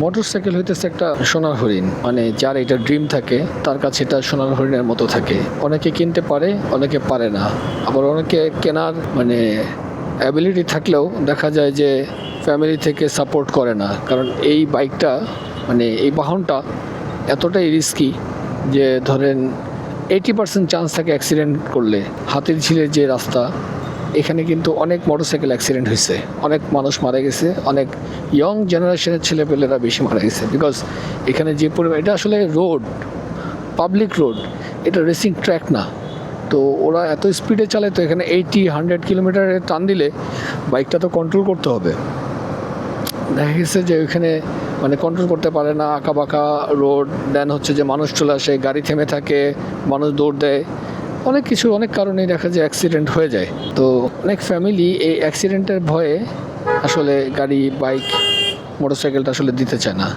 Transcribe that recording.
Motorcycle হইতেছে একটা সোনার হরিণ, মানে যার এটা ড্রিম থাকে তার কাছে এটা সোনার হরিণের মতো থাকে। অনেকে কিনতে পারে, অনেকে পারে না, আবার অনেকে কেনার মানে অ্যাবিলিটি থাকলেও দেখা যায় যে ফ্যামিলি থেকে সাপোর্ট করে না, কারণ এই বাইকটা মানে এই বাহনটা এতটাই রিস্কি যে ধরেন 80% চান্স থাকে অ্যাক্সিডেন্ট করলে। হাতির ঝিলের যে রাস্তা, এখানে কিন্তু অনেক মোটরসাইকেল অ্যাক্সিডেন্ট হয়েছে, অনেক মানুষ মারা গেছে, অনেক ইয়ং জেনারেশনের ছেলেপেলেরা বেশি মারা গেছে। বিকজ এখানে যে পরিমাণ, এটা আসলে রোড, পাবলিক রোড, এটা রেসিং ট্র্যাক না। তো ওরা এত স্পিডে চালায়, তো এখানে 80-100 কিলোমিটারে টান দিলে বাইকটা তো কন্ট্রোল করতে হবে। দেখা গেছে যে ওইখানে মানে কন্ট্রোল করতে পারে না, আঁকা বাঁকা রোড, দেন হচ্ছে যে মানুষ চলে আসে, গাড়ি থেমে থাকে, মানুষ দৌড় দেয়, অনেক কিছু, অনেক কারণেই দেখা যায় অ্যাক্সিডেন্ট হয়ে যায়। তো অনেক ফ্যামিলি এই অ্যাক্সিডেন্টের ভয়ে আসলে গাড়ি, বাইক, মোটরসাইকেলটা আসলে দিতে চায় না।